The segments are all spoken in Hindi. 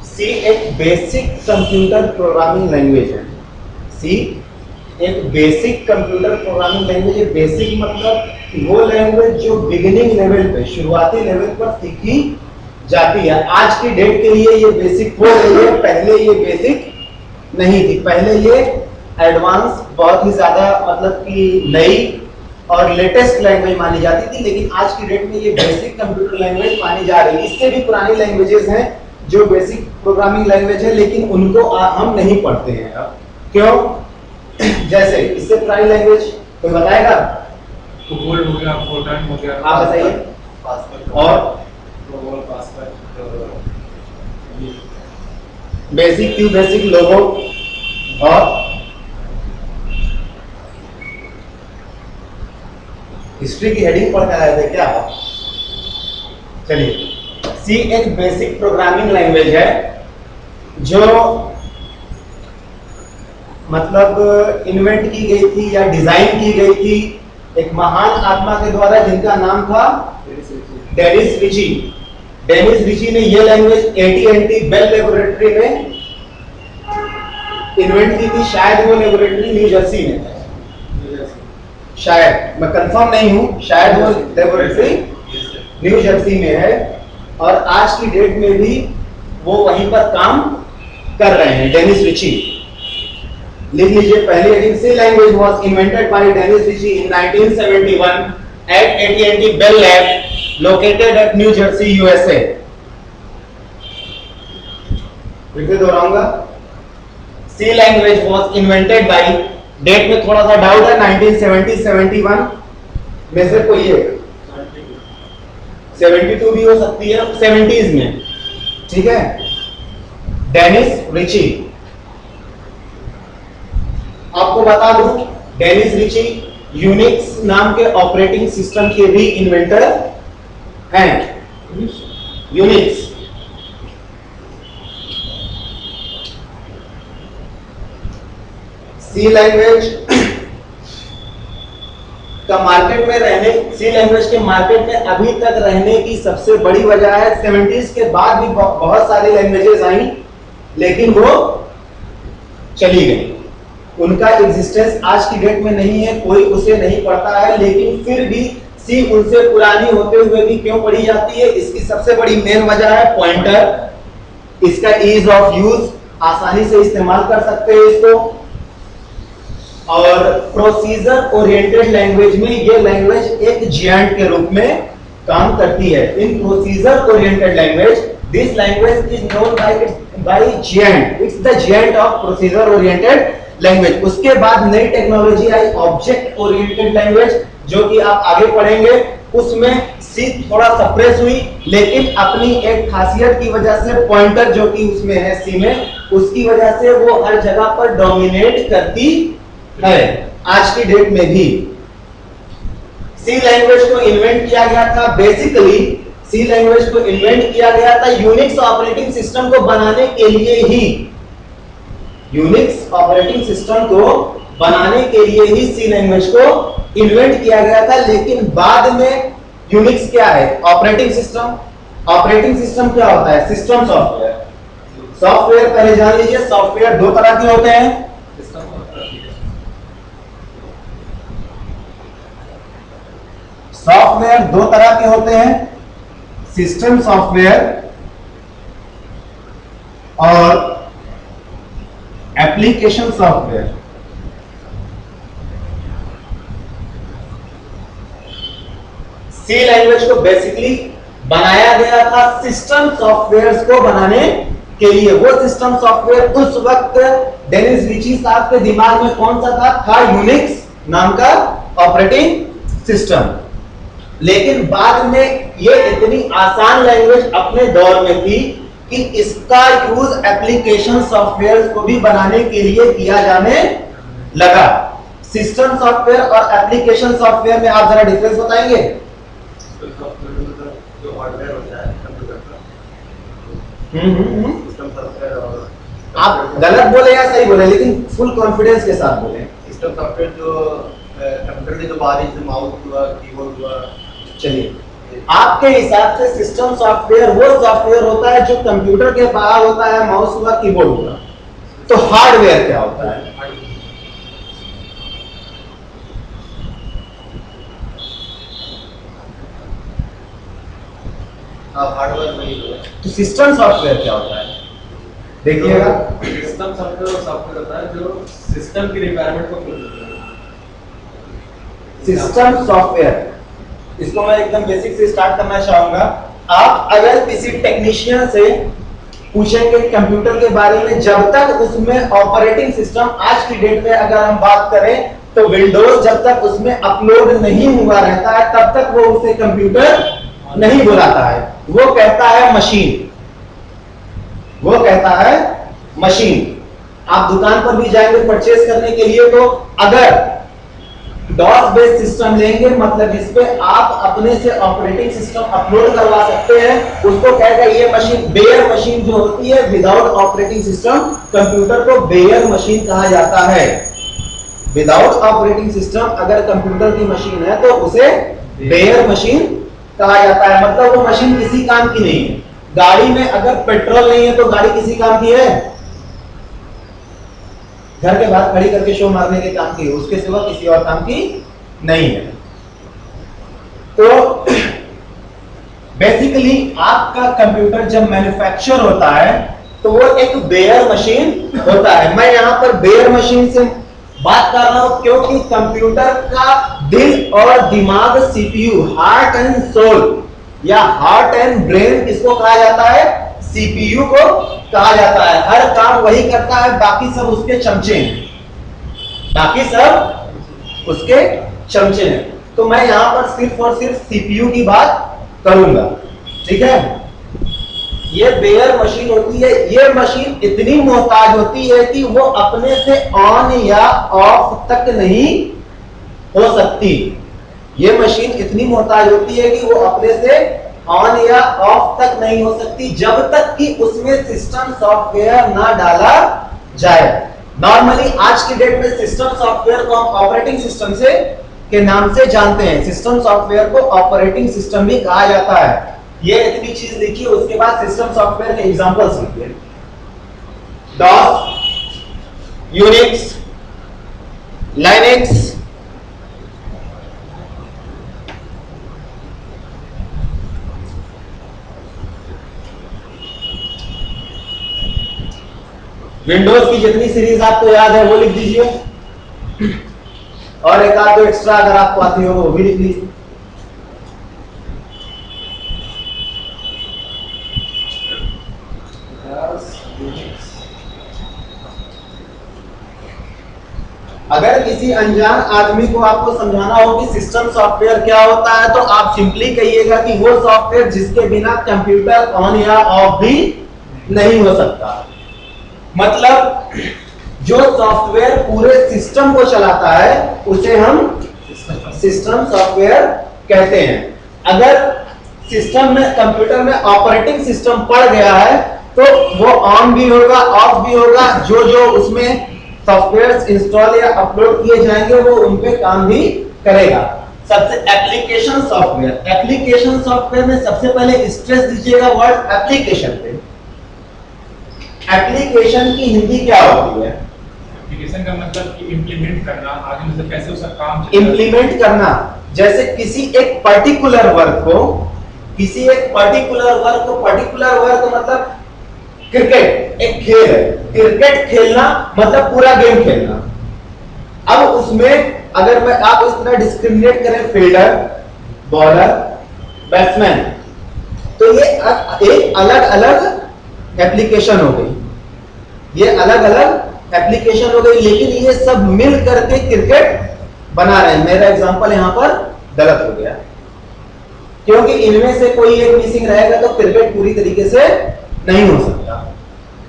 सी एक बेसिक कंप्यूटर प्रोग्रामिंग लैंग्वेज है। सी एक बेसिक कंप्यूटर प्रोग्रामिंग लैंग्वेज है। बेसिक मतलब वो लैंग्वेज जो बिगिनिंग लेवल पे, शुरुआती लेवल पर सीखी जाती है। आज की डेट के लिए ये बेसिक हो गई है, पहले ये बेसिक नहीं थी। पहले ये एडवांस बहुत ही ज्यादा मतलब कि नई और लेटेस्ट लैंग्वेज मानी जाती थी, लेकिन आज की डेट में ये बेसिक कंप्यूटर लैंग्वेज मानी जा रही है। इससे भी पुरानी लैंग्वेजेस हैं जो बेसिक प्रोग्रामिंग लैंग्वेज है, लेकिन उनको हम नहीं पढ़ते हैं अब। क्यों? जैसे इससे पुरानी लैंग्वेज कोई बताएगा? गोल्ड हो गया, फोर्ट्रान हो गया, आप बताइए। और बेसिक क्यू, बेसिक लोगो, और हिस्ट्री की हेडिंग पढ़ कर आए थे क्या? चलिए, सी एक बेसिक प्रोग्रामिंग लैंग्वेज है जो मतलब इन्वेंट की गई थी या डिजाइन की गई थी एक महान आत्मा के द्वारा जिनका नाम था डेनिस रिची। डेनिस रिची ने यह लैंग्वेज AT&T बेल लेबोरेटरी में इन्वेंट की थी। शायद वो लेबोरेटरी न्यू जर्सी में है, शायद, मैं कंफर्म नहीं हूं, शायद वो लेबोरेटरी न्यू जर्सी में है, और आज की डेट में भी वो वहीं पर काम कर रहे हैं, डेनिस रिची। लिख लीजिए पहली heading, C language was invented by Dennis Ritchie in 1971 at AT&T Bell lab located at New Jersey USA। फिर से दोहराऊंगा, C language was invented by, date में थोड़ा सा डाउट है, 1970 71 में से कोई है, 72 भी हो सकती है, 70s में, ठीक है। डेनिस रिची, आपको बता दूं डेनिस रिची यूनिक्स नाम के ऑपरेटिंग सिस्टम के भी इन्वेंटर हैं। यूनिक्स सी लैंग्वेज का मार्केट में रहने, सी लैंग्वेज के मार्केट में अभी तक रहने की सबसे बड़ी वजह है 70s के बाद भी बहुत सारी लैंग्वेजेस आई, लेकिन वो चली गई। उनका एग्जिस्टेंस आज की डेट में नहीं है, कोई उसे नहीं पढ़ता है, लेकिन फिर भी सी उनसे पुरानी होते हुए भी क्यों पढ़ी जाती है? इसकी सबसे बड़ी मेन वजह है पॉइंटर, इसका ईज ऑफ यूज, आसानी से इस्तेमाल कर सकते हैं इसको, और प्रोसीजर ओरिएंटेड लैंग्वेज में ये लैंग्वेज एक जिएंट के रूप में काम करती है। In procedure oriented language, this language is known by giant, it's the giant of procedure oriented language. उसके बाद नई टेक्नोलॉजी आई ऑब्जेक्ट ओरिएंटेड लैंग्वेज, जो कि आप आगे पढ़ेंगे। उसमें सी थोड़ा सप्रेस हुई, लेकिन अपनी एक खासियत की वजह से, पॉइंटर जो कि उसमें है सी में, उसकी वजह से वो हर जगह पर डोमिनेट करती है आज की डेट में भी। सी लैंग्वेज को इन्वेंट किया गया था, बेसिकली सी लैंग्वेज को इन्वेंट किया गया था यूनिक्स ऑपरेटिंग सिस्टम को बनाने के लिए ही। यूनिक्स ऑपरेटिंग सिस्टम को बनाने के लिए ही सी लैंग्वेज को इन्वेंट किया गया था, लेकिन बाद में यूनिक्स क्या है? Operating system. ऑपरेटिंग सिस्टम क्या होता है? System software. सॉफ्टवेयर पहले जान लीजिए, सॉफ्टवेयर दो तरह के होते हैं। सॉफ्टवेयर दो तरह के होते हैं, सिस्टम सॉफ्टवेयर और एप्लीकेशन सॉफ्टवेयर। सी लैंग्वेज को बेसिकली बनाया गया था सिस्टम सॉफ्टवेयर्स को बनाने के लिए। वो सिस्टम सॉफ्टवेयर उस वक्त डेनिस रिची साहब के दिमाग में कौन सा था यूनिक्स नाम का ऑपरेटिंग सिस्टम। लेकिन बाद में ये इतनी आसान लैंग्वेज अपने दौर में थी कि इसका यूज एप्लीकेशन सॉफ्टवेयर को भी बनाने के लिए किया जाने लगा। सिस्टम सॉफ्टवेयर और एप्लीकेशन सॉफ्टवेयर में आप जरा डिफरेंस बताएंगे? जो हार्डवेयर होता है कंप्यूटर का, सिस्टम सॉफ्टवेयर, और आप गलत बोले या सही बोले, लेकिन फुल कॉन्फिडेंस के साथ बोले। सिस्टम सॉफ्टवेयर जो कंप्यूटर के जो बाहरी जो माउस हुआ, कीबोर्ड हुआ, चलिए आपके हिसाब से सिस्टम सॉफ्टवेयर वो सॉफ्टवेयर होता है जो कंप्यूटर के बाहर होता है, माउस हुआ, कीबोर्ड हुआ। तो हार्डवेयर क्या होता है? हार्डवेयर वही है। तो सिस्टम सॉफ्टवेयर क्या होता है? देखिएगा, सिस्टम सॉफ्टवेयर और सॉफ्टवेयर होता है जो सिस्टम की रिक्वायरमेंट को पूरा करता है। सिस्टम सॉफ्टवेयर, इसको मैं एकदम बेसिक से स्टार्ट करना चाहूंगा। आप अगर किसी टेक्नीशियन से पूछेंगे कंप्यूटर के बारे में, जब तक उसमें ऑपरेटिंग सिस्टम, आज की डेट में अगर हम बात करें तो विंडोज जब तक उसमें अपलोड नहीं हुआ रहता है तब तक वो उसे कंप्यूटर नहीं बुलाता है, वो कहता है मशीन, वो कहता है मशीन। आप दुकान पर भी जाएंगे परचेज करने के लिए, तो अगर डॉस बेस्ड सिस्टम लेंगे मतलब इस पे आप अपने से ऑपरेटिंग सिस्टम अपलोड करवा सकते हैं, उसको कहेगा ये मशीन। बेयर मशीन जो होती है विदाउट ऑपरेटिंग सिस्टम, कंप्यूटर को बेयर मशीन कहा जाता है। विदाउट ऑपरेटिंग सिस्टम अगर कंप्यूटर की मशीन है तो उसे बेयर मशीन कहा जाता है, मतलब वो मशीन किसी काम की नहीं है। गाड़ी में अगर पेट्रोल नहीं है तो गाड़ी किसी काम की है? घर के बाहर खड़ी करके शो मारने के काम की है, उसके सिवा किसी और काम की नहीं है। तो बेसिकली आपका कंप्यूटर जब मैन्युफैक्चर होता है तो वो एक बेयर मशीन होता है। मैं यहां पर बेयर मशीन से बात कर रहा हूं क्योंकि कंप्यूटर का दिल और दिमाग, सीपीयू, हार्ट एंड सोल या हार्ट एंड ब्रेन किसको कहा जाता है? सीपीयू को कहा जाता है। हर काम वही करता है, बाकी सब उसके चमचे हैं, बाकी सब उसके चमचे हैं। तो मैं यहां पर सिर्फ और सिर्फ सीपीयू की बात करूंगा, ठीक है। ये बेयर मशीन होती है, ये मशीन इतनी मोहताज होती है कि वो अपने से ऑन या ऑफ तक नहीं हो सकती। ये मशीन इतनी मोहताज होती है कि वो अपने से ऑन या ऑफ तक नहीं हो सकती जब तक कि उसमें सिस्टम सॉफ्टवेयर ना डाला जाए। नॉर्मली आज की डेट में सिस्टम सॉफ्टवेयर को हम ऑपरेटिंग सिस्टम से के नाम से जानते हैं। सिस्टम सॉफ्टवेयर को ऑपरेटिंग सिस्टम भी कहा जाता है। ये इतनी चीज लिखिए, उसके बाद सिस्टम सॉफ्टवेयर के एग्जांपल्स लिखिए। डॉस, यूनिक्स, लाइनेक्स, विंडोज की जितनी सीरीज आपको याद है वो लिख दीजिए, और एक आध दो एक्स्ट्रा अगर आपको आती हो वो भी लिख लीजिए। अगर किसी अनजान आदमी को आपको समझाना हो कि सिस्टम सॉफ्टवेयर क्या होता है तो आप सिंपली कहिएगा कि वो सॉफ्टवेयर जिसके बिना कंप्यूटर ऑन या ऑफ भी नहीं हो सकता। मतलब जो सॉफ्टवेयर पूरे सिस्टम को चलाता है उसे हम सिस्टम सॉफ्टवेयर कहते हैं। अगर सिस्टम में, कंप्यूटर में ऑपरेटिंग सिस्टम पड़ गया है तो वो ऑन भी होगा, ऑफ भी होगा, जो जो उसमें सॉफ्टवेयर इंस्टॉल या अपलोड किए जाएंगे वो उन पे काम भी करेगा। सबसे एप्लीकेशन सॉफ्टवेयर, एप्लीकेशन सॉफ्टवेयर में सबसे पहले स्ट्रेस दीजिएगा वर्ड एप्लीकेशन पे। एप्लीकेशन की हिंदी क्या होती है? एप्लीकेशन का मतलब कि इंप्लीमेंट करना, आगे मतलब कैसे उसका काम इंप्लीमेंट करना, जैसे किसी एक पर्टिकुलर वर्क को, किसी एक पर्टिकुलर वर्क मतलब क्रिकेट एक खेल है, क्रिकेट खेलना मतलब पूरा गेम खेलना। अब उसमें अगर मैं आप इस तरह डिस्क्रिमिनेट करें फील्डर, बॉलर, बैट्समैन, तो ये एक अलग अलग एप्लीकेशन हो गई, ये अलग अलग एप्लीकेशन हो गई, लेकिन ये सब मिल करके क्रिकेट बना रहे हैं। मेरा एग्जांपल यहां पर गलत हो गया क्योंकि इनमें से कोई एक मिसिंग रहेगा तो क्रिकेट पूरी तरीके से नहीं हो सकता।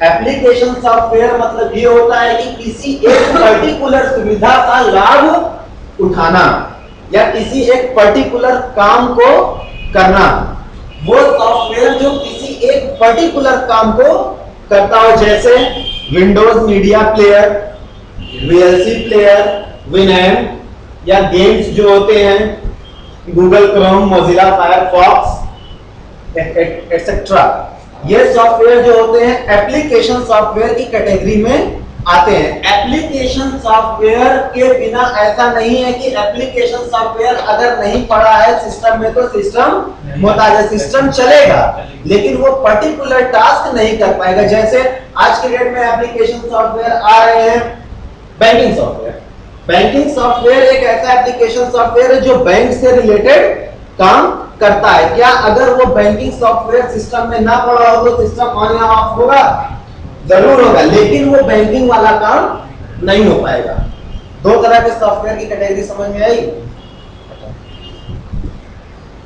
एप्लीकेशन सॉफ्टवेयर मतलब ये होता है कि किसी एक पर्टिकुलर सुविधा का लाभ उठाना या किसी एक पर्टिकुलर काम को करना। वो सॉफ्टवेयर जो किसी एक पर्टिकुलर काम को करता हो, जैसे Windows media player, VLC player, Winamp, या गेम्स जो होते हैं, Google Chrome, Mozilla Firefox etcetera. ये सॉफ्टवेयर जो होते हैं एप्लीकेशन सॉफ्टवेयर की कैटेगरी में आते हैं। एप्लीकेशन सॉफ्टवेयर के बिना ऐसा नहीं है कि एप्लीकेशन सॉफ्टवेयर अगर नहीं पड़ा है सिस्टम में तो सिस्टम मोहताज, सिस्टम चलेगा लेकिन वो पर्टिकुलर टास्क नहीं कर पाएगा। जैसे आज के डेट में एप्लीकेशन सॉफ्टवेयर आ रहे हैं बैंकिंग सॉफ्टवेयर। बैंकिंग सॉफ्टवेयर एक ऐसा एप्लीकेशन सॉफ्टवेयर है जो बैंक से रिलेटेड काम करता है। क्या अगर वो बैंकिंग सॉफ्टवेयर सिस्टम में ना पड़ा हो तो सिस्टम ऑन या ऑफ होगा? जरूर होगा, लेकिन वो बैंकिंग वाला काम नहीं हो पाएगा। दो तरह के सॉफ्टवेयर की कैटेगरी समझ में आई।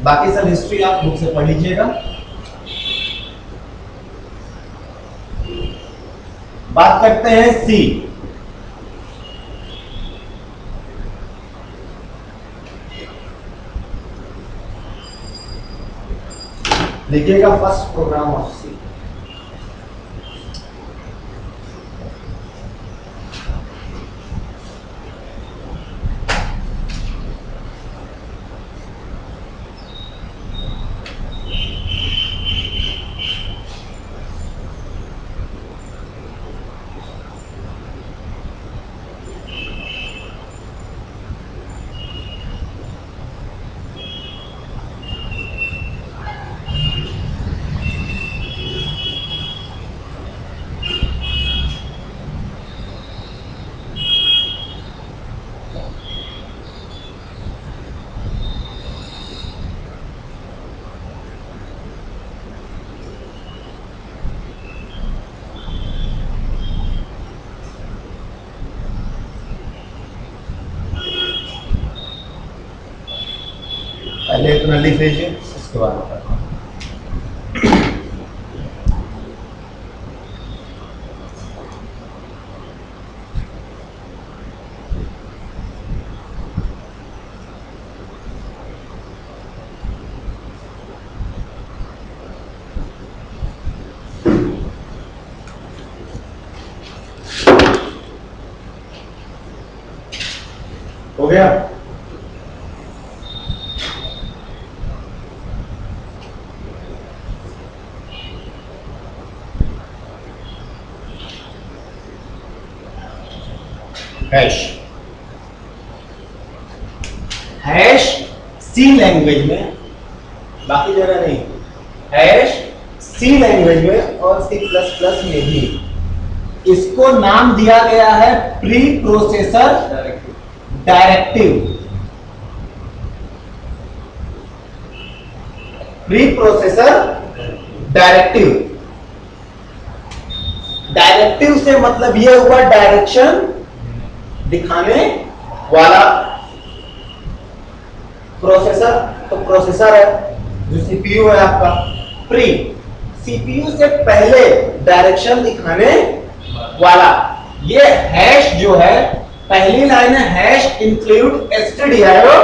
बाकी सब हिस्ट्री आप बुक से पढ़ लीजिएगा। बात करते हैं सी। लिखिएगा फर्स्ट प्रोग्राम ऑफ सी। पहले इतना लिख लीजिए, उसके बाद बताता हूं। हो गया? हैश। हैश सी लैंग्वेज में, बाकी जगह नहीं, हैश सी लैंग्वेज में और सी प्लस प्लस में भी इसको नाम दिया गया है pre processor directive. Pre processor directive. Directive से मतलब यह हुआ डायरेक्शन दिखाने वाला। प्रोसेसर तो प्रोसेसर है जो सीपीयू है आपका। प्री, सीपीयू से पहले डायरेक्शन दिखाने वाला। ये हैश जो है, पहली लाइन है hash include stdio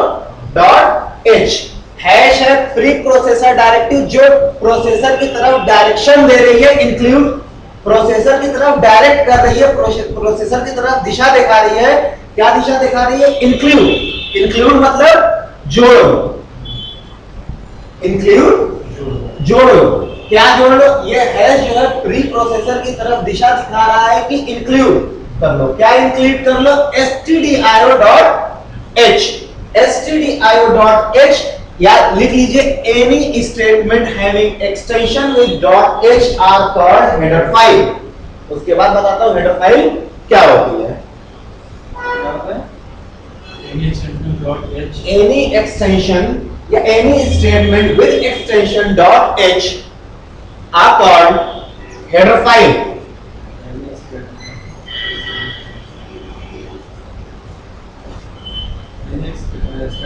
dot h। Hash है प्री प्रोसेसर डायरेक्टिव जो प्रोसेसर की तरफ डायरेक्शन दे रही है, इंक्लूड प्रोसेसर की तरफ डायरेक्ट कर रही है, प्रोसेसर की तरफ दिशा दिखा रही है। क्या दिशा दिखा रही है? इंक्लूड। इंक्लूड मतलब जोड़ो। इंक्लूड जोड़ो। क्या जोड़ लो? ये हैश जो है प्री प्रोसेसर की तरफ दिशा दिखा रहा है कि इंक्लूड कर लो। क्या इंक्लूड कर लो? stdio dot h। stdio dot h या लिख लीजिए any statement having extension with dot h are called header file. उसके बाद बताता हूं हेडर फाइल क्या होती है। एनी एक्सटेंशन या any statement with extension dot h are called header file.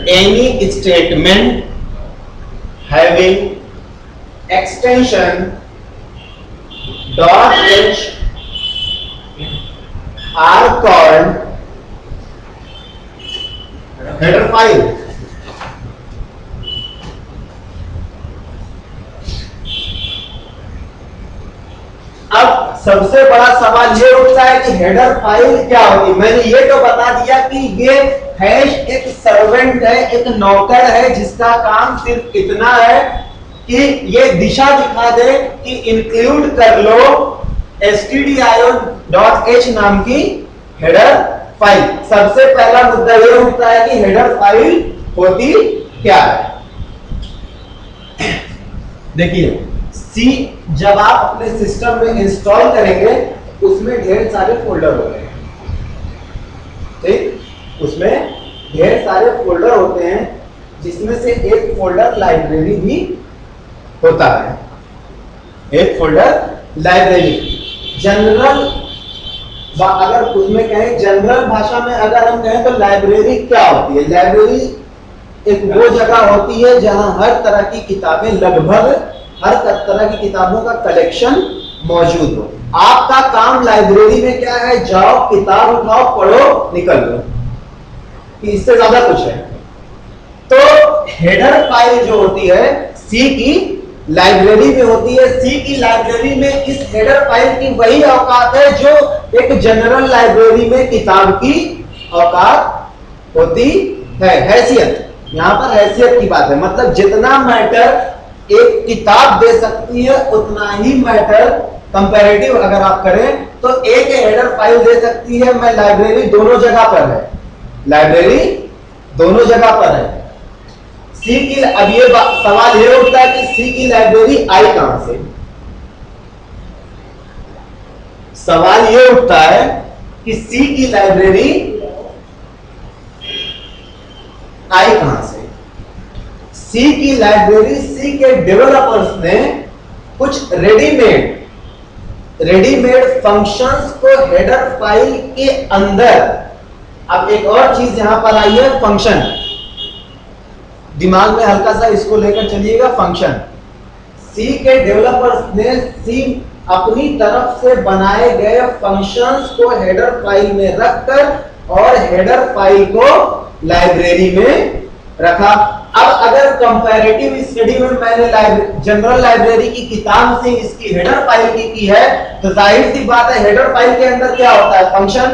Any statement having extension dot h are called header file। अब सबसे बड़ा सवाल ये उठता है कि हेडर फाइल क्या होगी। मैंने ये तो बता दिया कि ये हैश एक सर्वेंट है, एक नौकर है जिसका काम सिर्फ इतना है कि ये दिशा दिखा दे कि इंक्लूड कर लो stdio.h नाम की हेडर फाइल। सबसे पहला मुद्दा यह उठता है कि हेडर फाइल होती क्या है। देखिए, सी जब आप अपने सिस्टम में इंस्टॉल करेंगे उसमें ढेर सारे फोल्डर होते हैं, ठीक, उसमें ढेर सारे फोल्डर होते हैं जिसमें से एक फोल्डर लाइब्रेरी भी होता है। एक फोल्डर लाइब्रेरी जनरल, अगर उसमें कहें जनरल भाषा में अगर हम कहें तो लाइब्रेरी क्या होती है? लाइब्रेरी एक वो जगह होती है जहां हर तरह की किताबें, लगभग हर तरह की किताबों का कलेक्शन मौजूद हो। आपका काम लाइब्रेरी में क्या है? जाओ, किताब उठाओ, पढ़ो, निकल लो, इससे ज्यादा कुछ है। तो हेडर फाइल जो होती है सी की लाइब्रेरी में होती है। सी की लाइब्रेरी में इस हेडर फाइल की वही औकात है जो एक जनरल लाइब्रेरी में किताब की औकात होती है। हैसियत, यहां पर हैसियत की बात है, मतलब जितना मैटर एक किताब दे सकती है उतना ही मैटर कंपैरेटिव अगर आप करें तो एक हेडर फाइल दे सकती है। मैं लाइब्रेरी दोनों जगह पर है, लाइब्रेरी दोनों जगह पर है। सी की, अब ये सवाल ये उठता है कि सी की लाइब्रेरी आई कहां से? सवाल ये उठता है कि सी की लाइब्रेरी आई कहां से? सी की लाइब्रेरी, सी के डेवलपर्स ने कुछ रेडीमेड फंक्शंस को हेडर फाइल के अंदर, अब एक और चीज यहां पर आई है, फंक्शन। दिमाग में हल्का सा इसको लेकर चलिएगा, फंक्शन। सी के डेवलपर्स ने सी अपनी तरफ से बनाए गए फंक्शंस को हेडर फाइल में रखकर और हेडर फाइल को लाइब्रेरी में रखा। अब अगर कंपैरेटिव स्टडी में मैंने जनरल लाइब्रेरी की किताब से इसकी हेडर फाइल की है तो जाहिर सी बात है हेडर फाइल के अंदर क्या होता है? फंक्शन।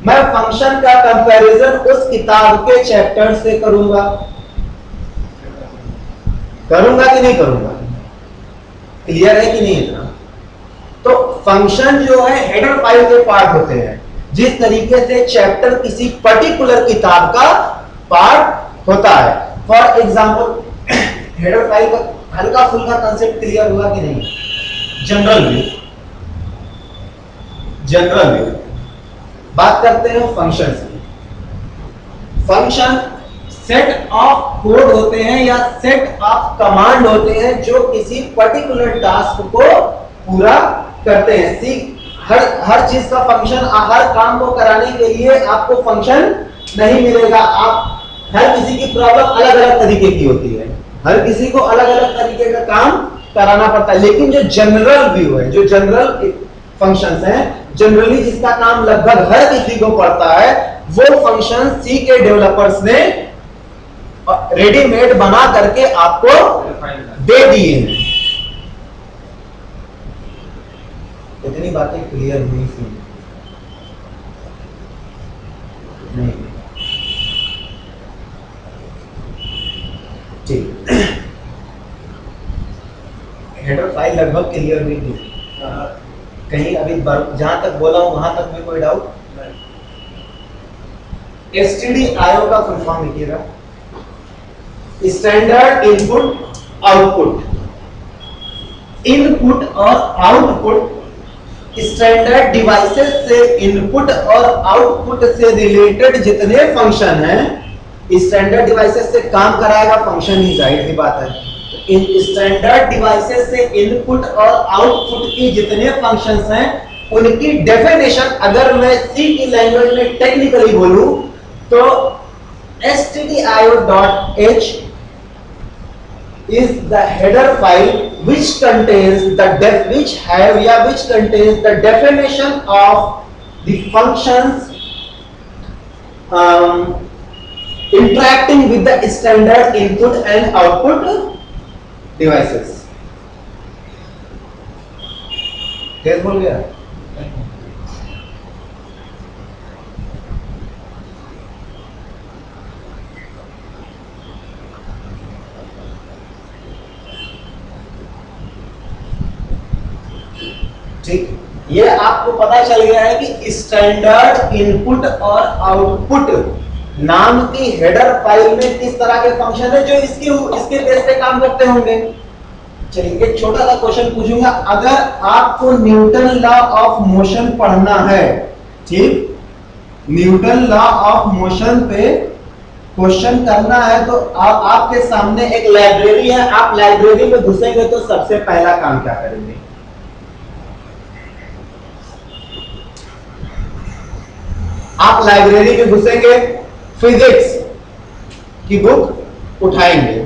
मैं फंक्शन का कंपैरिजन उस किताब के चैप्टर से करूंगा कि नहीं करूंगा? क्लियर है कि नहीं इतना? तो फंक्शन जो है हेडर फाइल के पार्ट होते हैं, जिस तरीके से चैप्टर किसी पर्टिकुलर किताब का पार्ट होता है। फॉर एग्जाम्पल, हेडर फाइल का हल्का फुल्का कंसेप्ट क्लियर हुआ कि नहीं? जनरल व्यू बात करते हैं फंक्शन की। फंक्शन सेट ऑफ कोड होते हैं या सेट ऑफ कमांड होते हैं जो किसी पर्टिकुलर टास्क को पूरा करते हैं। सी हर चीज का फंक्शन, हर काम को कराने के लिए आपको फंक्शन नहीं मिलेगा। आप हर किसी की प्रॉब्लम अलग अलग तरीके की होती है, हर किसी को अलग अलग तरीके का काम कराना पड़ता है। लेकिन जो जनरल व्यू है, जो जनरल फंक्शंस हैं, जनरली जिसका काम लगभग हर किसी को पड़ता है, वो फंक्शन सी के डेवलपर्स ने रेडीमेड बना करके आपको दे दिए हैं। इतनी बातें क्लियर हुई थी नहीं? ठीक, हेडर फाइल लगभग क्लियर हुई थी। कहीं अभी जहां तक बोला हूं वहां तक में कोई डाउट? stdio का फुल फॉर्म लिखिएगा, स्टैंडर्ड इनपुट आउटपुट। इनपुट और आउटपुट स्टैंडर्ड डिवाइसेस से इनपुट और आउटपुट से रिलेटेड जितने फंक्शन हैं, स्टैंडर्ड डिवाइसेस से काम कराएगा फंक्शन ही, जाहिर सी बात है। इन स्टैंडर्ड डिवाइसेस से इनपुट और आउटपुट की जितने फंक्शंस हैं उनकी डेफिनेशन अगर मैं सी की लैंग्वेज में टेक्निकली बोलूं तो stdio.h is the header file which contains the definition of the functions interacting with the standard input and output devices. कैसे बोल गया? ठीक, ये आपको पता चल गया है कि स्टैंडर्ड इनपुट और आउटपुट नाम की हेडर फाइल में किस तरह के फंक्शन है जो इसके बेस पे काम करते होंगे। चलिए एक छोटा सा क्वेश्चन पूछूंगा, अगर आपको न्यूटन लॉ ऑफ मोशन पढ़ना है, ठीक, न्यूटन लॉ ऑफ मोशन पे क्वेश्चन करना है, तो आपके सामने एक लाइब्रेरी है, आप लाइब्रेरी में घुसेंगे तो सबसे पहला काम क्या करेंगे? आप लाइब्रेरी में घुसेंगे, फिजिक्स की बुक उठाएंगे,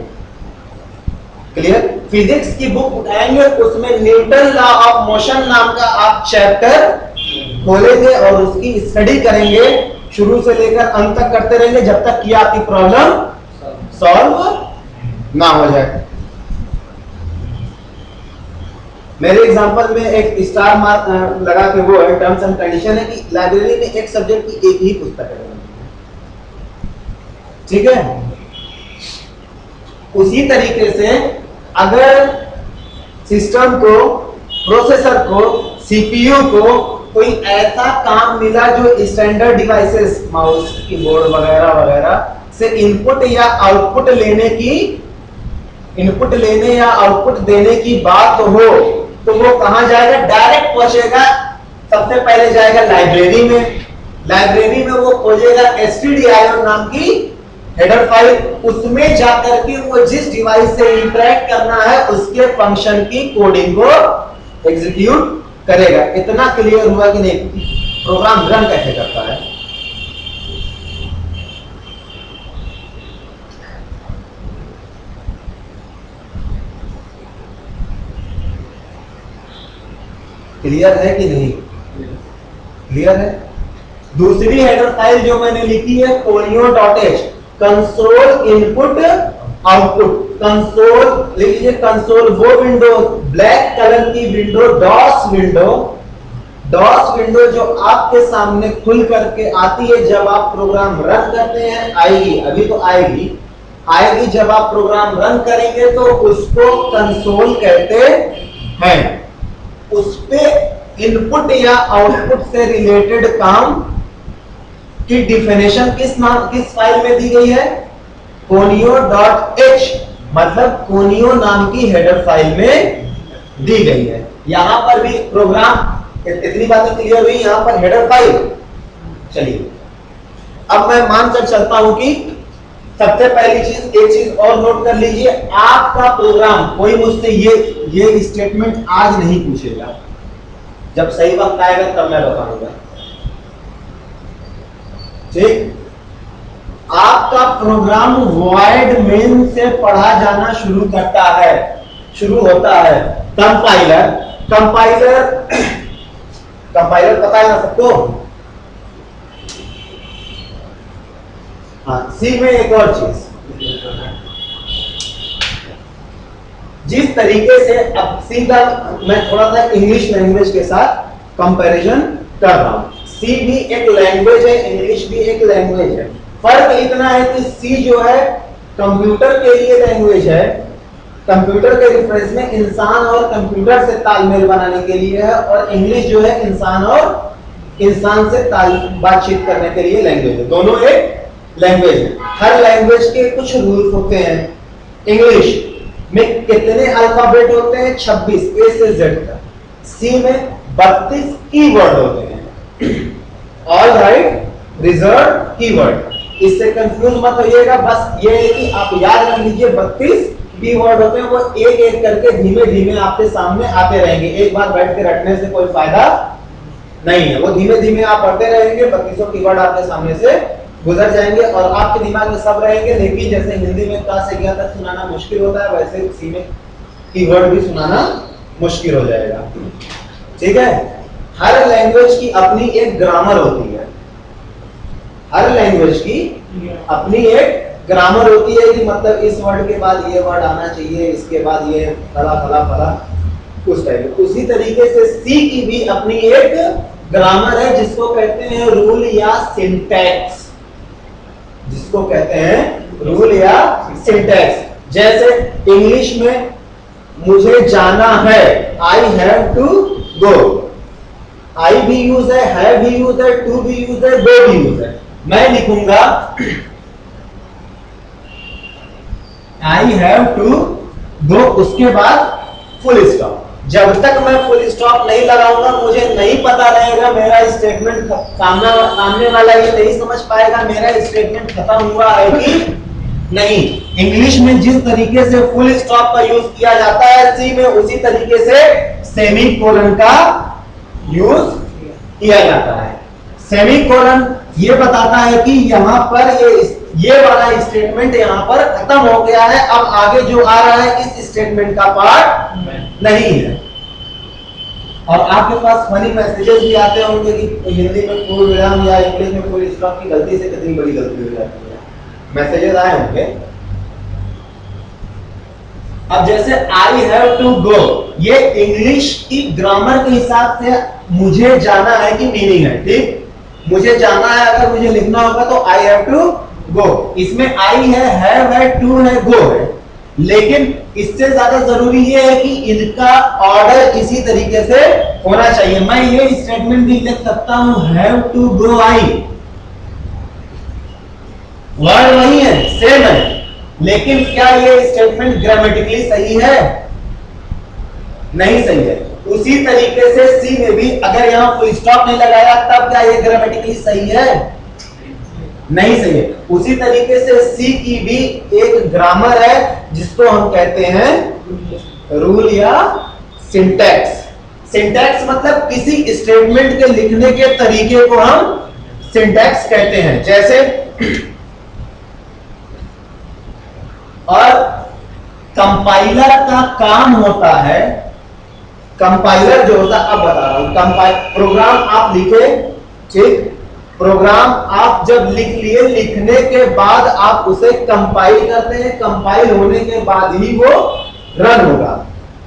क्लियर, फिजिक्स की बुक उठाएंगे, उसमें न्यूटन लॉ ऑफ मोशन नाम का आप चैप्टर खोलेंगे और उसकी स्टडी करेंगे, शुरू से लेकर अंत तक करते रहेंगे जब तक कि आपकी प्रॉब्लम सॉल्व ना हो जाए। मेरे एग्जांपल में एक स्टार मार्क लगा के वो है, टर्म्स एंड कंडीशन है कि लाइब्रेरी में एक सब्जेक्ट की एक ही पुस्तक है, ठीक है। उसी तरीके से अगर सिस्टम को, प्रोसेसर को, सीपीयू को कोई ऐसा काम मिला जो स्टैंडर्ड डिवाइसेस, माउस, कीबोर्ड वगैरह वगैरह से इनपुट या आउटपुट लेने या आउटपुट देने की बात हो, तो वो कहां जाएगा? डायरेक्ट पहुंचेगा, सबसे पहले जाएगा लाइब्रेरी में, लाइब्रेरी में वो खोजेगा stdio नाम की हेडर फाइल, उसमें जाकर के वो जिस डिवाइस से इंटरेक्ट करना है उसके फंक्शन की कोडिंग को एग्जीक्यूट करेगा। इतना क्लियर हुआ कि नहीं? प्रोग्राम रन कैसे करता है? क्लियर है कि नहीं? क्लियर है। दूसरी हेडर फाइल जो मैंने लिखी है conio.h, console input output, console लिख लीजिए, कंसोल वो विंडो, ब्लैक कलर की विंडो, डॉस विंडो जो आपके सामने खुल करके आती है जब आप प्रोग्राम रन करते हैं, आएगी, अभी तो आएगी जब आप प्रोग्राम रन करेंगे तो उसको कंसोल कहते हैं। उस पे इनपुट या आउटपुट से रिलेटेड काम की डिफिनेशन किस फाइल में दी गई है? conio.h, मतलब कोनियो नाम की हेडर फाइल में दी गई है। यहां पर भी प्रोग्राम, इतनी बातें क्लियर हुई, यहां पर हेडर फाइल। चलिए अब मैं मानकर चलता हूं कि सबसे पहली चीज, एक चीज और नोट कर लीजिए, आपका प्रोग्राम, कोई मुझसे ये स्टेटमेंट आज नहीं पूछेगा, जब सही वक्त आएगा तब मैं बताऊंगा, ठीक। आपका प्रोग्राम वॉइड मेन से पढ़ा जाना शुरू होता है। कंपाइलर पता है ना सबको? हाँ, सी में एक और चीज, जिस तरीके से, अब सी का मैं थोड़ा सा इंग्लिश लैंग्वेज के साथ कंपैरिजन कर रहा हूं। सी भी एक लैंग्वेज है, इंग्लिश भी एक लैंग्वेज है। फर्क इतना है कि सी जो है कंप्यूटर के लिए लैंग्वेज है, कंप्यूटर के रेफरेंस में इंसान और कंप्यूटर से तालमेल बनाने के लिए है, और इंग्लिश जो है इंसान और इंसान से बातचीत करने के लिए लैंग्वेज है। दोनों एक लैंग्वेज है। हर लैंग्वेज के कुछ रूल्स होते हैं। इंग्लिश में कितने अल्फाबेट होते हैं? 26, ए से जेड तक। सी में 32 कीवर्ड होते हैं। All right, reserve keyword. इससे कंफ्यूज मत होइएगा, बस ये है कि आप याद रख लीजिए 32 कीवर्ड होते हैं, वो एक एक करके धीमे धीमे आपके सामने आते रहेंगे। एक बार बैठ के रटने से कोई फायदा नहीं है, वो धीमे धीमे आप पढ़ते रहेंगे, 32 कीवर्ड आपके सामने से गुजर जाएंगे और आपके दिमाग में सब रहेंगे। लेकिन जैसे हिंदी में क से 11 तक सुनाना मुश्किल होता है, वैसे सी में कीवर्ड भी सुनाना मुश्किल हो जाएगा, ठीक है। हर लैंग्वेज की अपनी एक ग्रामर होती है, हर लैंग्वेज की अपनी एक ग्रामर होती है कि मतलब इस वर्ड के बाद ये वर्ड आना चाहिए, इसके बाद ये फला फला फला, उस टाइप। उसी तरीके से सी की भी अपनी एक ग्रामर है जिसको कहते हैं रूल या सिंटैक्स, जिसको कहते हैं रूल या सिंटैक्स। जैसे इंग्लिश में मुझे जाना है, आई हैव टू गो, आई भी यूज है, हैव भी यूज है, टू भी यूज है, गो भी यूज है। मैं लिखूंगा आई हैव टू गो, उसके बाद फुल स्टॉप। जब तक मैं फुल स्टॉप नहीं लगाऊंगा मुझे नहीं पता रहेगा मेरा स्टेटमेंट, सामने वाला ये नहीं समझ पाएगा मेरा स्टेटमेंट खत्म हुआ है कि नहीं। इंग्लिश में जिस तरीके से फुल स्टॉप का यूज किया जाता है, सी में उसी तरीके से सेमीकोलन का यूज किया जाता है। सेमीकोलन ये बताता है कि यहां पर ये वाला स्टेटमेंट यहां पर खत्म हो गया है, अब आगे जो आ रहा है इस स्टेटमेंट का पार्ट नहीं है। और आपके पास फनी मैसेजेस भी आते होंगे कि हिंदी में पूर्ण विराम या इंग्लिश में फुल स्टॉप की गलती से कितनी बड़ी गलती हो जाती है, मैसेजेस आए होंगे। अब जैसे आई हैव टू गो, ये इंग्लिश की ग्रामर के हिसाब से मुझे जाना है कि मीनिंग है, ठीक। मुझे जाना है, अगर मुझे लिखना होगा तो आई हैव टू गो। इसमें आई है, हैव है, टू है, गो है। लेकिन इससे ज्यादा जरूरी ये है कि इनका ऑर्डर इसी तरीके से होना चाहिए। मैं ये स्टेटमेंट भी लिख सकता हूं, have to go I, word वही है, सेम है, लेकिन क्या ये स्टेटमेंट ग्रामेटिकली सही है? नहीं सही है। उसी तरीके से सी में भी अगर यहां फुल स्टॉप नहीं लगाया तब क्या ये ग्रामेटिकली सही है? नहीं सही है। उसी तरीके से सी की भी एक ग्रामर है जिसको हम कहते हैं रूल या सिंटैक्स। सिंटैक्स मतलब किसी स्टेटमेंट के लिखने के तरीके को हम सिंटैक्स कहते हैं। जैसे और कंपाइलर का काम होता है, कंपाइलर जो होता है, अब बता रहा हूं, प्रोग्राम आप लिखे, ठीक, प्रोग्राम आप जब लिख लिए, लिखने के बाद आप उसे कंपाइल करते हैं, कंपाइल होने के बाद ही वो रन होगा।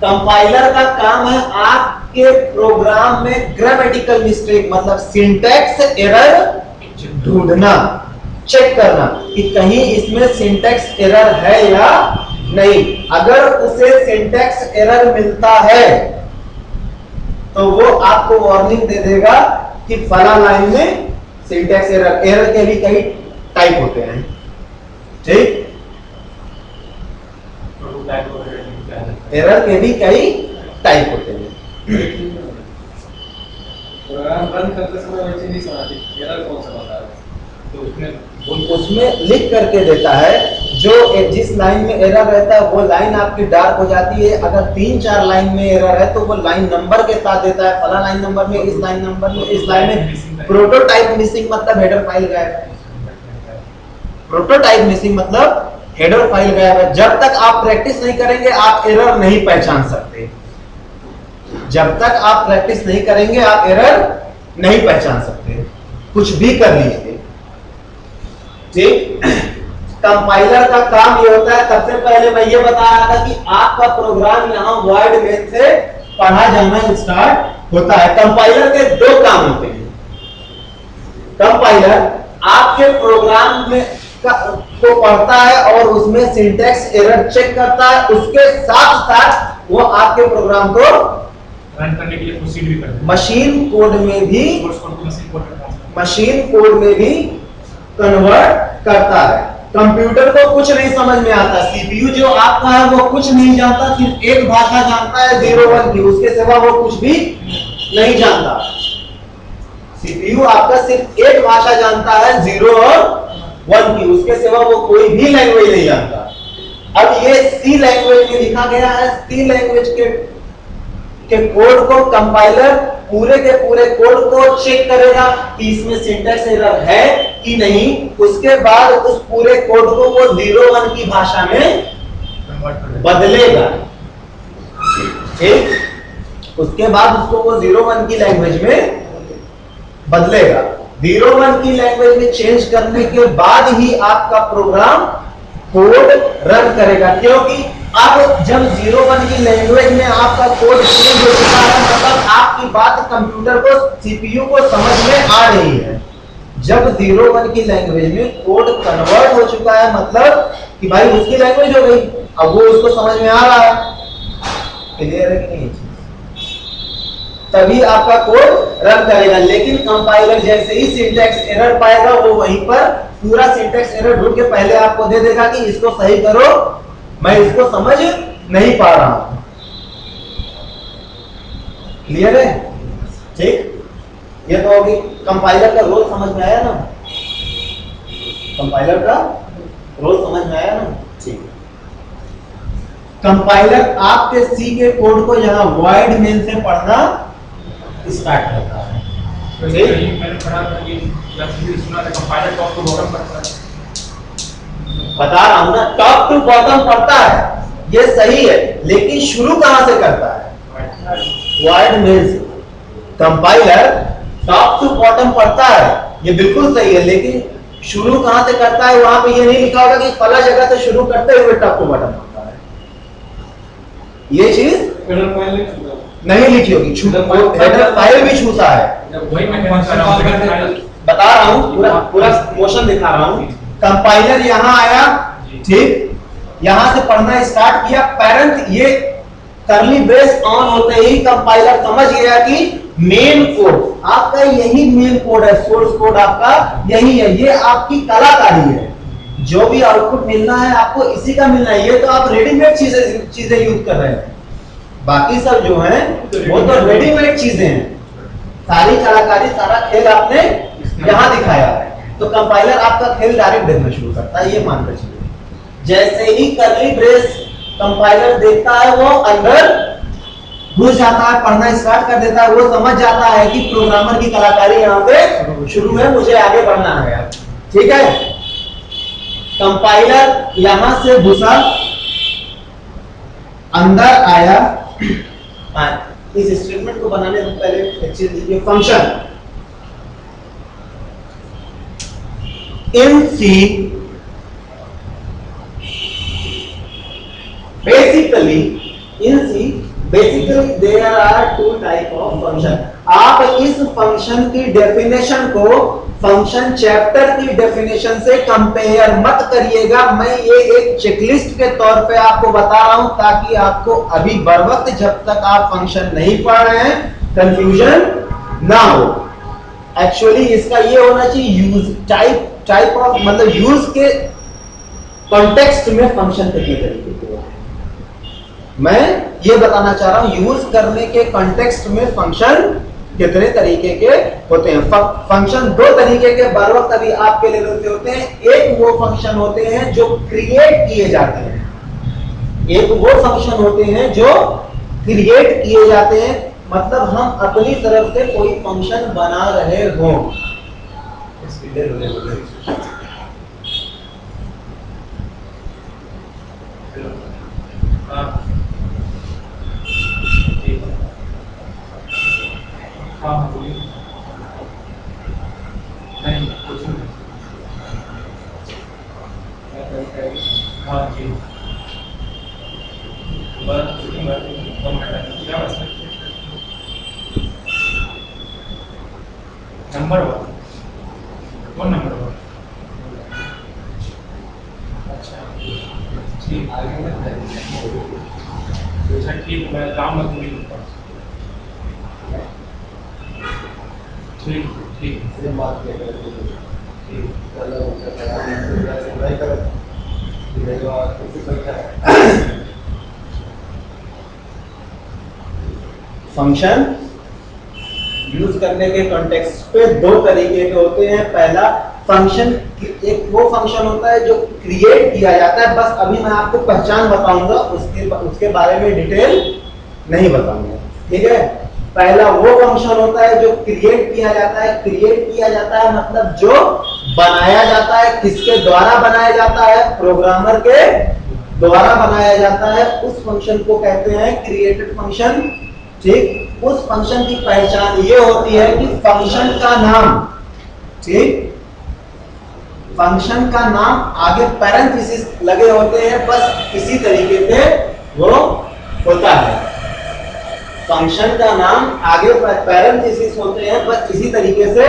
कंपाइलर का काम है आपके प्रोग्राम में ग्रामेटिकल मिस्टेक मतलब सिंटैक्स एरर ढूंढना, चेक करना कि कहीं इसमें सिंटैक्स एरर है या नहीं। अगर उसे सिंटैक्स एरर मिलता है तो वो आपको वार्निंग दे देगा कि फला लाइन में सिंटैक्स एरर। एरर के भी कई टाइप होते हैं, ठीक, एरर के भी कई टाइप होते हैं। प्रोग्राम रन करते समय वैसे नहीं समझाती एरर कौन सा बता रहा है, तो उसमें लिख करके देता है। जो जिस लाइन में एरर रहता है वो लाइन आपकी डार्क हो जाती है। अगर 3-4 लाइन में एरर है तो वो लाइन नंबर के साथ देता है, फला लाइन नंबर में, इस लाइन नंबर में, इस लाइन में। प्रोटोटाइप मिसिंग मतलब हेडर फाइल गायब है। प्रोटोटाइप मिसिंग मतलब हेडर फाइल गायब है। जब तक आप प्रैक्टिस नहीं करेंगे आप एरर नहीं पहचान सकते। जब तक आप प्रैक्टिस नहीं करेंगे आप एरर नहीं पहचान सकते, कुछ भी कर लीजिए, ठीक। कंपाइलर का काम ये होता है, सबसे पहले मैं ये बता रहा था कि आपका प्रोग्राम यहाँ वर्ड में से पढ़ा जाना स्टार्ट होता है। कंपाइलर के 2 काम होते हैं। कंपाइलर आपके प्रोग्राम में को पढ़ता है और उसमें सिंटैक्स एरर चेक करता है, उसके साथ साथ वो आपके प्रोग्राम को रन करने के लिए प्रोसीड भी करता है। मशीन कोड में भी, सोर्स कोड को मशीन कोड में ट्रांसफर मशीन कोड में भी कन्वर्ट करता है। कंप्यूटर को कुछ नहीं समझ में आता, सीपीयू जो आपका है वो कुछ नहीं जानता, सिर्फ एक भाषा जानता है 0-1 की, उसके सिवा वो कुछ भी नहीं जानता। सीपीयू आपका सिर्फ एक भाषा जानता है 0 और 1 की, उसके सिवा वो कोई भी लैंग्वेज नहीं जानता। अब ये सी लैंग्वेज में लिखा गया है, सी लैंग्वेज के कोड को कंपाइलर पूरे के पूरे कोड को चेक करेगा कि इसमें सिंटैक्स एरर है कि नहीं। उसके बाद उस पूरे कोड को वो 0-1 की भाषा में बदलेगा, ठीक। उसके बाद उसको वो 0-1 की लैंग्वेज में बदलेगा। 0-1 की लैंग्वेज में चेंज करने के बाद ही आपका प्रोग्राम कोड रन करेगा, क्योंकि अब जब 0-1 की लैंग्वेज में आपका कोड चेंज हो चुका है मतलब आपकी बात कंप्यूटर को, सीपीयू को समझ में आ रही है। जब 0-1 की लैंग्वेज में कोड कन्वर्ट हो चुका है मतलब कि भाई उसकी लैंग्वेज हो गई, अब वो उसको समझ में आ रहा है। क्लियर है कि नहीं? तभी आपका कोड रन करेगा। लेकिन कंपाइलर जैसे ही सिंटैक्स एरर पाएगा वो वहीं पर पूरा सिंटैक्स एरर ढूंढ के पहले आपको दे देगा कि इसको सही करो, मैं इसको समझ नहीं पा रहा हूं। क्लियर है? ठीक, ये तो होगी। कंपाइलर का रोल समझ में आया ना? कंपाइलर का रोल समझ में आया ना? ठीक। कंपाइलर आपके सी के कोड को यहाँ वॉइड मेन से पढ़ना स्टार्ट करता है। मैंने पढ़ा था कि सुना था कंपाइलर टॉप टू बॉटम पढ़ता है। बता रहा हूं ना, टॉप टू बॉटम पढ़ता है, ये सही है, लेकिन शुरू कहां से करता है? वॉइड मेन से। कंपाइलर टॉप टू बॉटम पढ़ता है, ये बिल्कुल सही है, लेकिन शुरू कहां से करता है? वहां पे ये नहीं लिखा होगा कि फला जगह से शुरू करते हुए टॉप टू बॉटम पढ़ता है। ये चीज नहीं लिखी होगी। हेडर फाइल भी छूता है। वही मैं बता रहा हूं, पूरा मोशन दिखा रहा हूं। कंपाइलर यहां आया, ठीक, यहां से पढ़ना स्टार्ट किया, पैरेंट ये कर्ली ब्रेस ऑन होते ही कंपाइलर समझ गया कि मेन कोड आपका यही मेन कोड है, सोर्स कोड आपका यही है, ये आपकी कलाकारी है, जो भी आउटपुट मिलना है आपको इसी का मिलना है। ये तो आप रेडीमेड चीजें यूज कर रहे हैं, बाकी सब जो है वो तो रेडीमेड चीजें हैं। सारी कलाकारी, सारा खेल आपने यहां दिखाया है। तो कंपाइलर आपका खेल डायरेक्ट देखना शुरू करता है, ये मानकर चलिए। जैसे ही कर्ली ब्रेस कंपाइलर देखता है वो अंदर घुस जाता है, पढ़ना स्टार्ट कर देता है, वो समझ जाता है कि प्रोग्रामर की कलाकारी यहाँ पे शुरू है, मुझे आगे बढ़ना है। ठीक है, कंपाइलर यहां से घुसा, अंदर आया। इस स्टेटमेंट को बनाने से पहले एक चीज लिखिए, function in C basically there are two type of function। आप इस फंक्शन की डेफिनेशन को फंक्शन चैप्टर की डेफिनेशन से कंपेयर मत करिएगा। मैं ये एक चेकलिस्ट के तौर पे आपको बता रहा हूं ताकि आपको अभी बर वक्त जब तक आप फंक्शन नहीं पढ़ रहे हैं कंफ्यूजन ना हो। एक्चुअली इसका ये होना चाहिए यूज टाइप ऑफ, मतलब यूज के कॉन्टेक्स्ट में फंक्शन कितने तरीके के होते हैं, मैं ये बताना चाह रहा हूं। यूज करने के कॉन्टेक्स्ट में फंक्शन कितने तरीके के होते हैं। फंक्शन दो तरीके के बर वक्त अभी आपके लेवल पे होते हैं। एक वो फंक्शन होते हैं जो क्रिएट किए जाते हैं, एक वो फंक्शन होते हैं जो क्रिएट किए जाते हैं, मतलब हम अपनी तरफ से कोई फंक्शन बना रहे हो। हाँ बोलिए। नहीं कुछ नहीं। हाँ जी, नंबर वन, कौन नंबर वन? अच्छा ठीक, अच्छा ठीक, मैं काम मत नहीं करता। ठीक ठीक, ये बात क्या करते हैं? ठीक, चलो फंक्शन यूज करने के कॉन्टेक्स्ट पे दो तरीके के होते हैं। पहला फंक्शन, एक वो फंक्शन होता है जो क्रिएट किया जाता है, बस अभी मैं आपको पहचान बताऊंगा, उसके बारे में डिटेल नहीं बताऊंगा। ठीक है, पहला वो फंक्शन होता है जो क्रिएट किया जाता है। क्रिएट किया जाता है मतलब जो बनाया जाता है, किसके द्वारा बनाया जाता है? प्रोग्रामर के द्वारा बनाया जाता है, उस फंक्शन को कहते हैं क्रिएटेड फंक्शन। ठीक, उस फंक्शन की पहचान ये होती है कि फंक्शन का नाम, ठीक, फंक्शन का नाम आगे पैरेंथेसिस लगे होते हैं, बस इसी तरीके से वो होता है। फंक्शन का नाम आगे पैरेंथेसिस होते हैं, बस इसी तरीके से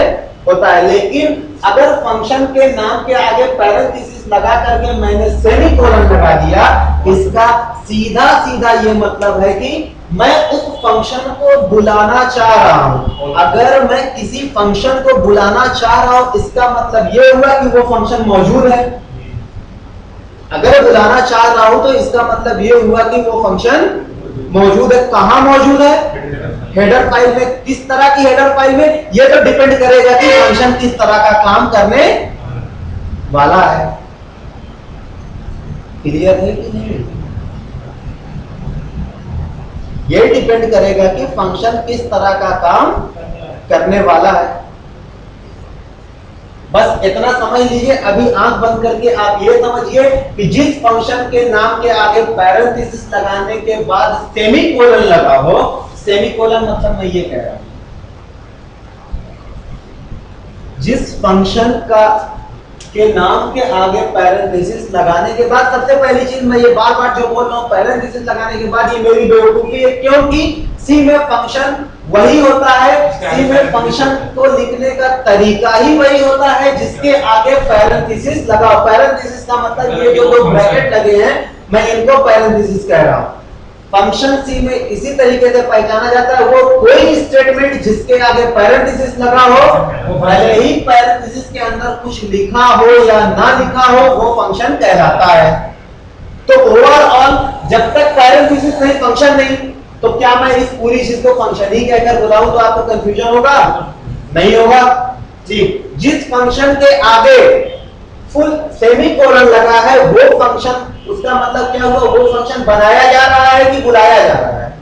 होता है। लेकिन अगर फंक्शन के नाम के आगे पैरेंथेसिस लगा करके मैंने सेमीकोलन लगा दिया, इसका सीधा सीधा ये मतलब है कि मैं उस फंक्शन को बुलाना चाह रहा हूं। अगर मैं किसी फंक्शन को बुलाना चाह रहा हूं, इसका मतलब यह हुआ कि वो फंक्शन मौजूद है। अगर बुलाना चाह रहा हूं तो इसका मतलब यह हुआ कि वो फंक्शन मौजूद है। कहां मौजूद है? हेडर फाइल में। किस तरह की हेडर फाइल में? यह तो डिपेंड करेगा कि फंक्शन किस तरह का काम करने वाला है। क्लियर है कि नहीं? यह डिपेंड करेगा कि फंक्शन किस तरह का काम करने वाला है। बस इतना समझ लीजिए। अभी आंख बंद करके आप ये समझिए कि जिस फंक्शन के नाम के आगे पैरेंथेसिस लगाने के बाद सेमीकोलन लगा हो, सेमीकोलन मतलब मैं ये कह रहा हूं, जिस फंक्शन का के नाम के आगे पैरेंथेसिस लगाने के बाद, सबसे पहली चीज मैं ये बार बार जो बोल रहा हूं, पैरेंथेसिस लगाने के बाद, ये मेरी बेवकूफी है, क्योंकि सी में फंक्शन वही होता है, सी में फंक्शन को लिखने का तरीका ही वही होता है जिसके आगे पैरेंथेसिस लगा। पैरेंथेसिस का मतलब ये जो दो ब्रैकेट लगे हैं, मैं इनको पैरेंथेसिस कह रहा हूं। फंक्शन सी में इसी तरीके से पहचाना जाता है, वो कोई स्टेटमेंट जिसके आगे पैरेंथेसिस लगा हो, भले ही पैरेंथेसिस के अंदर कुछ लिखा हो या ना लिखा हो, वो फंक्शन कहलाता है। तो ओवरऑल जब तक पैरेंथेसिस नहीं, फंक्शन नहीं, तो क्या मैं इस पूरी चीज को फंक्शन ही कहकर बुलाऊं तो आपको कंफ्यूजन होगा? नहीं होगा। ठीक, जिस फंक्शन के आगे फुल सेमीकोलन लगा है वो फंक्शन, उसका मतलब क्या हुआ? वो फंक्शन बनाया जा रहा है कि बुलाया जा रहा है?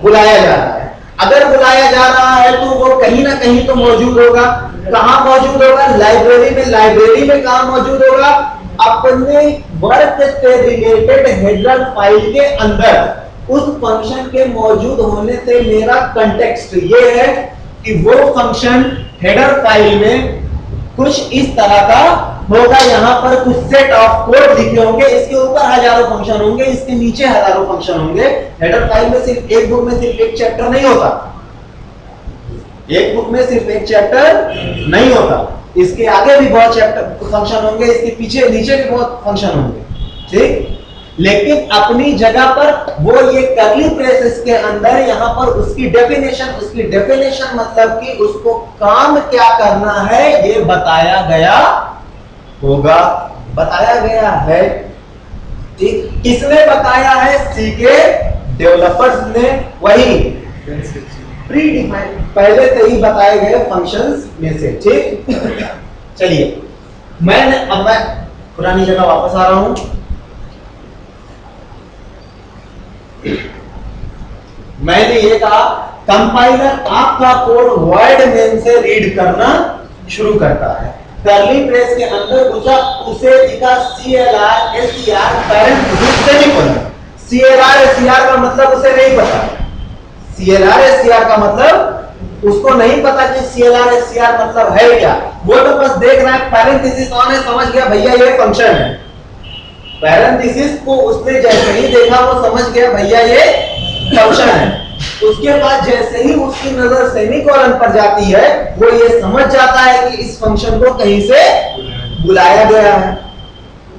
बुलाया जा रहा है। अगर बुलाया जा रहा है तो वो कहीं ना कहीं तो मौजूद होगा। कहां मौजूद होगा? लाइब्रेरी में। लाइब्रेरी में कहां मौजूद होगा? अपने वर्क से रिलेटेड हेडर फाइल के अंदर। उस फंक्शन के मौजूद होने से मेरा कंटेक्स्ट ये है कि वो फंक्शन हेडर फाइल में कुछ इस तरह का होगा। यहां पर कुछ सेट ऑफ कोड लिखे होंगे, इसके ऊपर हजारों फंक्शन होंगे, इसके नीचे हजारों फंक्शन होंगे। हेडर फाइल में सिर्फ एक बुक में सिर्फ एक चैप्टर नहीं होता, एक बुक में सिर्फ एक चैप्टर नहीं होता, इसके आगे भी बहुत चैप्टर फंक्शन होंगे, इसके पीछे नीचे भी बहुत फंक्शन होंगे। ठीक, लेकिन अपनी जगह पर वो ये कर्ली ब्रेसेस के अंदर यहां पर उसकी डेफिनेशन मतलब कि उसको काम क्या करना है ये बताया गया होगा, बताया गया है। ठीक, किसने बताया है? सी के डेवलपर्स ने, वही प्री डिफाइंड पहले से ही बताए गए फंक्शंस में से। ठीक, चलिए अब मैं पुरानी जगह वापस आ रहा हूं। मैंने ये कहा कंपाइलर आपका कोड वर्ड मेन से रीड करना शुरू करता है। कर्ली ब्रेस के अंदर घुसा, उसे लिखा CLR पैरेंथेसिस सेमीकोलन। CLR का मतलब उसे नहीं पता। CLR का मतलब उसको नहीं पता कि CLR मतलब है क्या। वो तो बस देख रहा है पैरेंथेसिस ऑन है, समझ गया भैया ये फंक्शन है। पैरेंथेसिस को उसने जैसे ही देखा वो समझ गया भैया ये फंक्शन है। उसके बाद जैसे ही उसकी नजर सेमीकोलन पर जाती है, वो ये समझ जाता है कि इस फंक्शन को कहीं से बुलाया गया है।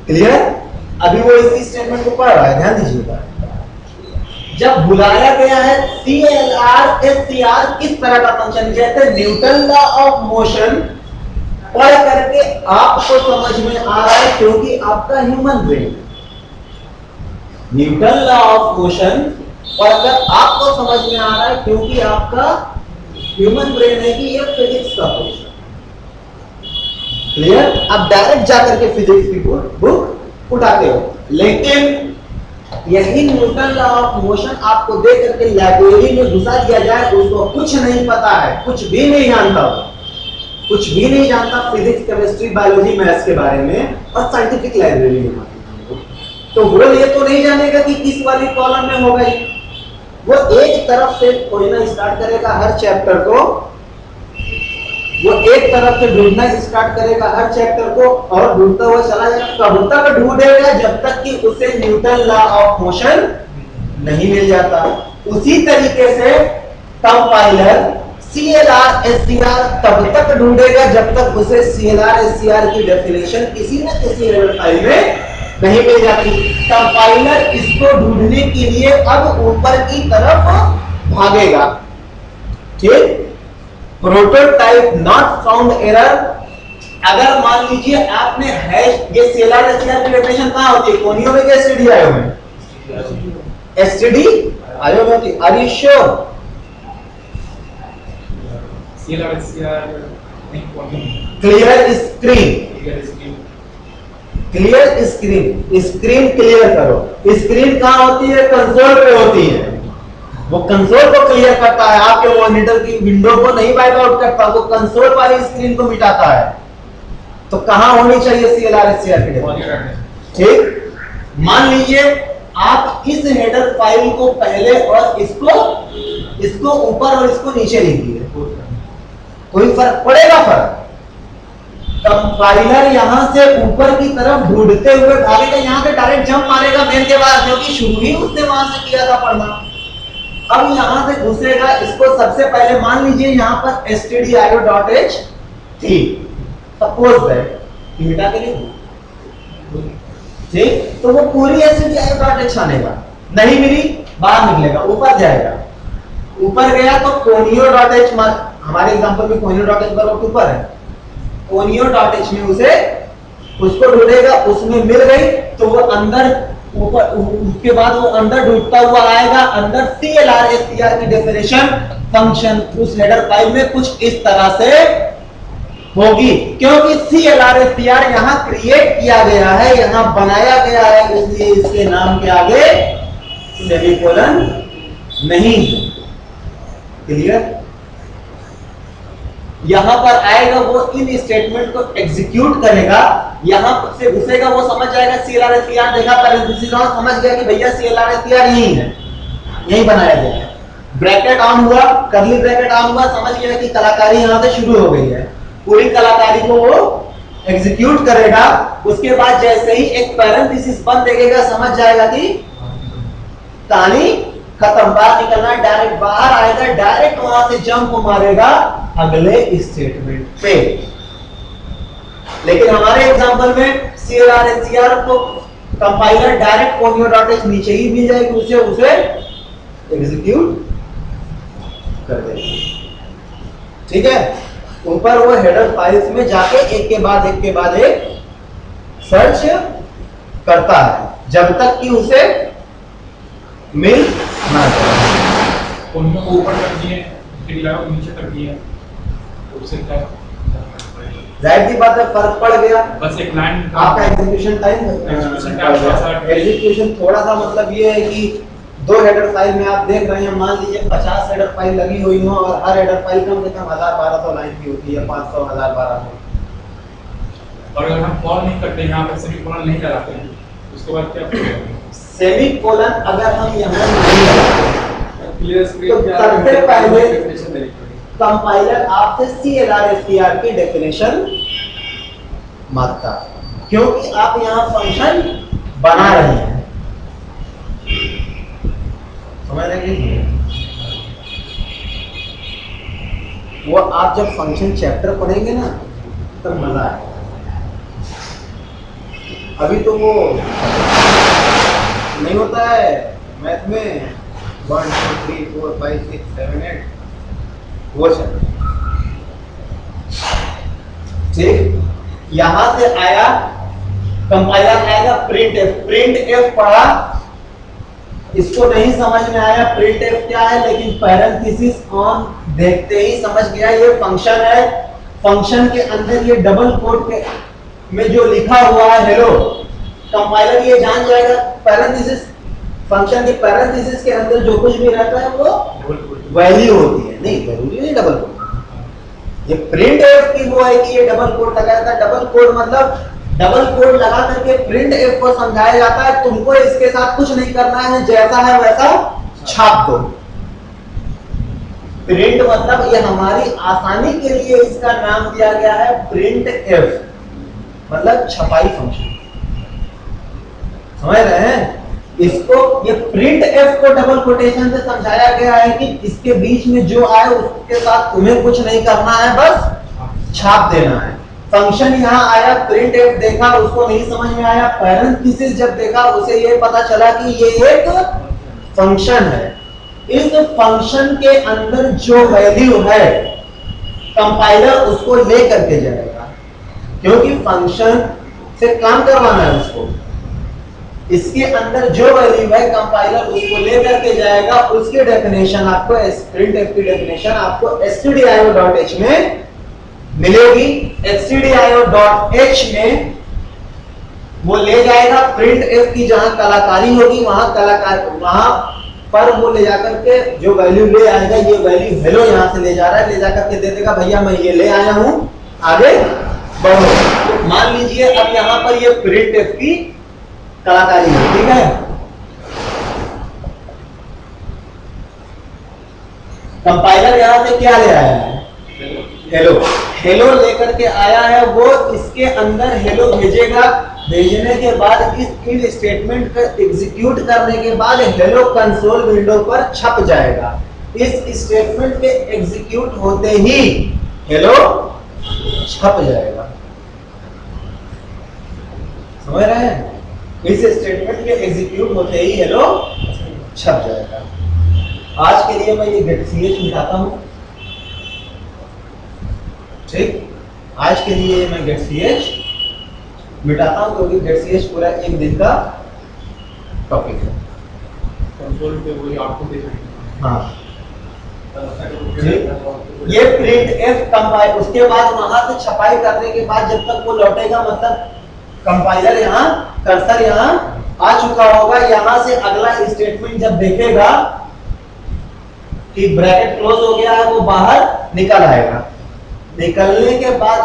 क्लियर? अभी वो इसी स्टेटमेंट को पढ़ रहा है, ध्यान दीजिएगा। जब बुलाया गया है CLR किस तरह का फंक्शन, जैसे न्यूटन लॉ ऑफ मोशन पढ़ करके आपको समझ में आ रहा है क्योंकि आपका human brain, Newton law of motion पढ़कर आपको समझ में आ रहा है क्योंकि आपका ह्यूमन ब्रेन है कि ये फिजिक्स का कोर्स है। क्लियर? आप डायरेक्ट जाकर के फिजिक्स की बुक उठाते हो, लेकिन यही न्यूटन लॉ ऑफ मोशन आपको देख करके लाइब्रेरी में घुसा दिया जाए, उसको कुछ नहीं पता है, कुछ भी नहीं जानता हो, कुछ भी नहीं जानता फिजिक्स, केमिस्ट्री, बायोलॉजी, मैथ्स के बारे में, और साइंटिफिक लाइब्रेरी में, तो वो ये तो नहीं जानेगा कि किस वाली कॉलम में होगा ये। वो एक तरफ से खोजना स्टार्ट करेगा हर चैप्टर को, वो एक तरफ से ढूंढना स्टार्ट करेगा हर चैप्टर को, और ढूंढता हुआ चला जाएगा। कब तक ढूंढेगा? जब तक कि उसे न्यूटन लॉ ऑफ मोशन नहीं मिल जाता। उसी तरीके से कंपाइलर CLR तब तक ढूंढेगा जब तक उसे CLR की डेफिनेशन किसी न किसी हेडर फाइल में नहीं मिल जाती। कंपाइलर इसको ढूंढने के लिए अब ऊपर की तरफ भागेगा। ठीक, प्रोटोटाइप नॉट फाउंड एरर। अगर मान लीजिए आपने हैश, ये CLR STR की डेफिनेशन कहां होती है, कोनियो में क्या एसटीडी आयो में, एसटीडी आयो में होती। Are you sure? CLR STR clear screen, clear screen, screen क्लियर करो। स्क्रीन कहां होती है, कंसोल पे होती है। वो कंसोल को क्लियर करता है, आपके मॉनिटर की विंडो को नहीं वाइप आउट करता, वो कंसोल वाली स्क्रीन को मिटाता है। तो कहां होनी चाहिए CLR STR की डेफिनेशन? ठीक, मान लीजिए आप इस हेडर फाइल को पहले और इसको ऊपर और इसको नीचे लिख दिए, कोई फर्क पड़ेगा? फर्क। कंपाइलर यहां से ऊपर की तरफ ढूंढते हुए भागेगा, यहां से डायरेक्ट जंप मारेगा मेन के बाद, क्योंकि शुरू ही उसने वहां से किया था पढ़ना। अब यहां से घुसेगा, इसको सबसे पहले मान लीजिए यहां पर stdio.h थी, सपोज दैट, मिटा के लिखो। ठीक, तो वो पूरी stdio.h आनेगा, नहीं मिली बाहर निकलेगा, ऊपर जाएगा। ऊपर गया तो conio.h, हमारे एग्जांपल में conio.h बराबर ऊपर है, conio.h में उसको ढूंढेगा, उसमें मिल गई तो वो अंदर ऊपर, उसके बाद वो अंदर ढूंढता हुआ आएगा। अंदर CLR STR की डेफिनेशन फंक्शन उस हेडर फाइल में कुछ इस तरह से होगी, क्योंकि CLR STR यहां क्रिएट किया गया है, यहां बनाया गया है, इसलिए इसके नाम के आगे सेमीकोलन नहीं है। क्लियर? यहां पर आएगा, वो इन स्टेटमेंट को एग्जीक्यूट करेगा, यहां से घुसेगा, वो समझ जाएगा CLR STR, देखा पैरेंथेसिस और समझ गया कि भैया CLR STR यही है, यही बनाया गया है। ब्रैकेट ऑन हुआ, कर्ली ब्रैकेट ऑन हुआ, समझ गया कि कलाकारी यहां से शुरू हो गई है, पूरी कलाकारी को वो एग्जीक्यूट करेगा। उसके बाद जैसे ही एक पैरेंथेसिस बंद देगा, समझ जाएगा कि कहानी खत्म, बाहर निकलना, डायरेक्ट बाहर आएगा, डायरेक्ट वहां से जंप मारेगा अगले स्टेटमेंट पे। लेकिन हमारे एग्जांपल में CLR STR को कंपाइलर डायरेक्ट conio.h नीचे ही मिल जाएगी, उसे एग्जीक्यूट कर देगा। ठीक है, ऊपर वो हेडर फाइल्स में जाके एक के बाद एक सर्च करता है, जब तक कि उसे मिल ना जाए। उनको ऊपर कर दिए, फिर लाओ नीचे कर दिए, तो उससे क्या जाहिर सी बात है फर्क पड़ गया। बस एक लाइन आपका एग्जीक्यूशन टाइम, एग्जीक्यूशन थोड़ा सा मतलब ये है कि दो हेडर फाइल में आप देख रहे हैं, मान लीजिए 50 हेडर फाइल लगी हुई हो और हर हेडर फाइल कम से कम 1000-1200 लाइन की होती है, 500-1000-1200। और अगर हम कॉल नहीं करते, यहाँ पर सेमीकोलन नहीं लगाते हैं, उसके बाद क्या करेंगे? सेमीकोलन अगर हम यहाँ नहीं लगाते क्लियर स्क्रीन तो पे सबसे पहले डेफिनेशन देनी पड़ेगी। कंपाइलर आपसे CLR STR की डेफिनेशन मांगता, क्योंकि आप यहाँ फंक्शन बना रहे हैं। समझ रहे हैं? वो आप जब फंक्शन चैप्टर पढ़ेंगे ना तब मजा आएगा। अभी तो वो नहीं होता है मैथ में 1 2 3 4 5 6 7 8, वो चल ठीक। यहां से आया कंपाइलर आएगा प्रिंट एफ पढ़ा, इसको नहीं समझ में आया प्रिंट एफ क्या है, लेकिन पैरेंथेसिस ऑन देखते ही समझ गया ये फंक्शन है। फंक्शन के अंदर ये डबल कोट के में जो लिखा हुआ है हेलो, कंपाइलर ये जान जाएगा पैरेंथेसिस, फंक्शन के पैरेंथेसिस के अंदर जो कुछ भी रहता है वो वैल्यू होती है, नहीं जरूरी नहीं डबल कोट। ये प्रिंट एफ की वो है कि ये डबल कोट लगाया था। डबल कोट मतलब डबल कोट लगा करके प्रिंट एफ को समझाया जाता है, तुमको इसके साथ कुछ नहीं करना है, जैसा है वैसा छाप दो। प्रिंट मतलब ये हमारी आसानी के लिए इसका नाम दिया गया है प्रिंट एफ, मतलब छपाई फंक्शन। समझ रहे हैं? इसको ये प्रिंट एफ को डबल कोटेशन से समझाया गया है कि इसके बीच में जो आए उसके साथ तुम्हें कुछ नहीं करना है, बस छाप देना है। फंक्शन यहाँ आया, प्रिंट एफ देखा, उसको नहीं समझ में आया, पैरेंथेसिस जब देखा उसे ये पता चला कि ये एक फंक्शन है। इस फंक्शन के अंदर जो वैल्यू है कंपाइलर उसको ले करके जाएगा, क्योंकि फंक्शन से काम करवाना है उसको। इसके अंदर जो वैल्यू है कंपाइलर उसको ले करके जाएगा। उसकी डेफिनेशन आपको प्रिंट एफ की डेफिनेशन आपको stdio.h में मिलेगी। stdio.h में वो ले जाएगा प्रिंट एफ की जहां कलाकारी होगी, वहां पर वो ले जाकर के जो वैल्यू ले आएगा, ये वैल्यू हेलो यहां से ले जा रहा है, ले जाकर के दे देगा भैया मैं ये ले आया हूं, आगे बढ़ो। तो मान लीजिए अब यहां पर ये प्रिंट एफ की कलाकारी है, ठीक है। कंपाइलर यहां से क्या ले आया है? हेलो। हेलो लेकर के आया है, वो इसके अंदर हेलो भेजेगा। भेजने के बाद इस इफ स्टेटमेंट का एग्जीक्यूट करने के बाद हेलो कंसोल विंडो पर छप जाएगा। इस स्टेटमेंट के एग्जीक्यूट होते ही हेलो छप जाएगा। समझ रहे हैं? इस स्टेटमेंट के एग्जीक्यूट होते ही हेलो छप जाएगा। आज के लिए मैं ये गेट ch मिटाता हूं, ठीक। आज के लिए मैं गेट ch मिटाता हूं क्योंकि गेट ch पूरा एक दिन का टॉपिक है। कंसोल पे वही आउटपुट दे हाँ, ये प्रिंट एफ कंपाइल, उसके बाद वहां से छपाई करने के बाद जब तक वो लौटेगा, मतलब कंपाइलर यहाँ कर्सर यहाँ आ चुका होगा। यहां से अगला स्टेटमेंट जब देखेगा कि ब्रैकेट क्लोज हो गया है, वो बाहर निकल आएगा। निकलने के बाद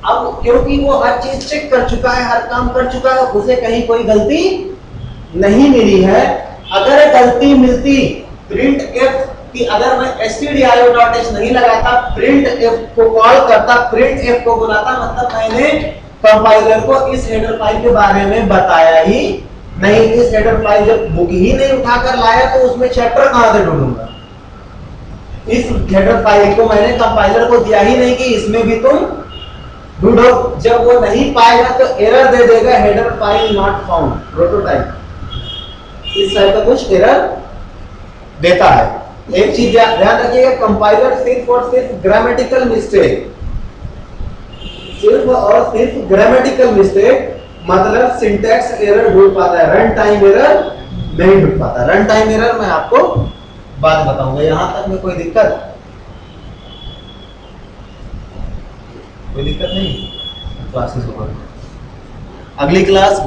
अब क्योंकि वो हर चीज चेक कर चुका है, हर काम कर चुका है, उसे कहीं कोई गलती नहीं मिली है। अगर गलती मिलती प्रिंट एफ की, अगर मैं stdio.h नहीं लगाता, प्रिंट एफ को कॉल करता, प्रिंट एफ को बुलाता, मतलब मैंने कंपाइलर को इस हेडर फाइल के बारे में बताया ही नहीं। इस हेडर फाइल जब बुक ही नहीं उठाकर लाया तो उसमें चैप्टर कहां से ढूंढूंगा? इस हेडर फाइल को मैंने कंपाइलर को दिया ही नहीं कि इसमें भी तुम ढूंढो। जब वो नहीं पाएगा तो एरर दे देगा, header file not found, prototype, इस टाइप का कुछ एरर देता है। एक चीज ध्यान रखिएगा, कंपाइलर सिर्फ और सिर्फ ग्रामेटिकल मिस्टेक, सिर्फ और सिर्फ ग्रामेटिकल मिस्टेक मतलब सिंटैक्स एरर ढूंढ पाता है, रन टाइम एरर नहीं ढूंढ पाता। रन टाइम एरर मैं आपको बाद बताऊंगा। यहां तक में कोई दिक्कत नहीं, क्लासेस अगली क्लास